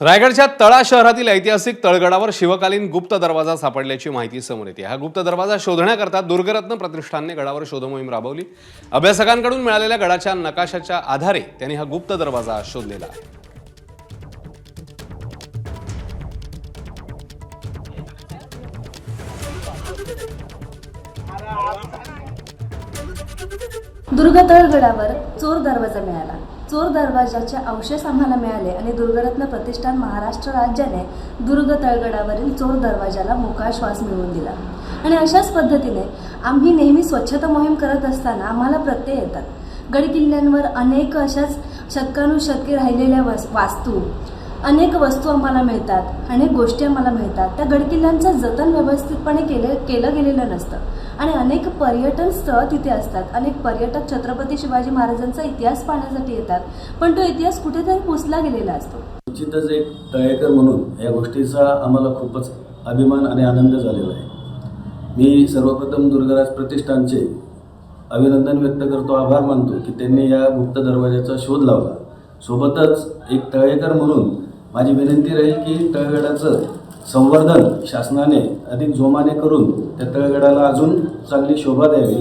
रायगडच्या तळा शहरातील ऐतिहासिक तळगडावर शिवकालीन गुप्त दरवाजा सापडल्याची माहिती समोर येते। हा गुप्त दरवाजा शोधण्याकरता दुर्गरत्न प्रतिष्ठानने गडावर शोधमोहीम राबवली। अभ्यासकांकडून मिळालेल्या गडाच्या नकाशाच्या आधारे त्यांनी हा गुप्त दरवाजा शोधलेला आहे। दुर्ग तळगडावर चोर दरवाजा मिळाला। चोर दरवाजाचे अवशेष आम्हाला मिळाले आणि दुर्गरत्न प्रतिष्ठान महाराष्ट्र राज्याने दुर्ग तळगडावरील चोर दरवाजाला मोकळा श्वास मिळवून दिला। आणि अशाच पद्धतीने आम्ही नेहमी स्वच्छता मोहीम करत असताना आम्हाला प्रत्यय येतात। गडकिल्ल्यांवर अनेक अशाच शतकानुशतके राहिलेल्या वास्तू, अनेक वस्तू आम्हाला मिळतात, अनेक गोष्टी आम्हाला मिळतात। त्या गडकिल्ल्यांचं जतन व्यवस्थितपणे केलं गेलेलं नसतं आणि अनेक पर्यटन स्थळ तिथे असतात। अनेक पर्यटक छत्रपती शिवाजी महाराजांचा इतिहास पाहण्यासाठी येतात, पण तो इतिहास कुठेतरी पुसला गेलेला असतो। निश्चितच एक तळेकर म्हणून या गोष्टीचा आम्हाला खूपच अभिमान आणि आनंद झालेला आहे। मी सर्वप्रथम दुर्गराज प्रतिष्ठानचे अभिनंदन व्यक्त करतो, आभार मानतो की त्यांनी या गुप्त दरवाजाचा शोध लावला। सोबतच एक तळेकर म्हणून माझी विनंती राहील की तळगडाचं संवर्धन शासनाने अधिक जोमाने करून त्या तळगडाला अजून चांगली शोभा द्यावी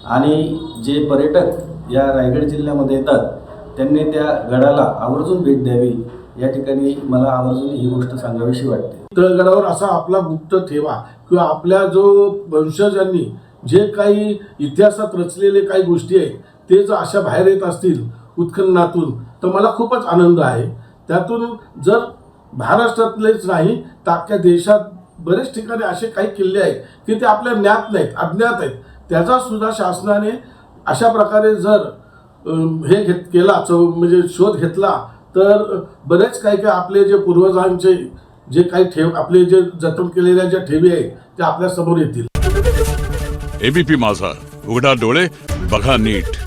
आणि जे पर्यटक या रायगड जिल्ह्यामध्ये येतात त्यांनी त्या गडाला आवर्जून भेट द्यावी। या ठिकाणी मला आवर्जून ही गोष्ट सांगावीशी वाटते। तळगडावर असा आपला गुप्त ठेवा किंवा आपल्या जो वंशजांनी जे काही इतिहासात रचलेले काही गोष्टी आहेत ते जर अशा बाहेर येत असतील उत्खननातून तर मला खूपच आनंद आहे। त्यातून जर महाराष्ट्रातलेच नाही तर अख्ख्या देशात बरेच ठिकाणी असे काही किल्ले आहेत की ते आपल्या ज्ञात नाहीत, अज्ञात आहेत। त्याचा सुद्धा शासनाने अशा प्रकारे जर केला म्हणजे शोध घेतला तर बरेच काही आपले जे पूर्वजांचे जे काही आपले जे जतन केलेल्या ज्या ठेवी आहेत त्या आपल्या समोर येतील। एबीपी माझा, उघडा डोळे बघा नीट।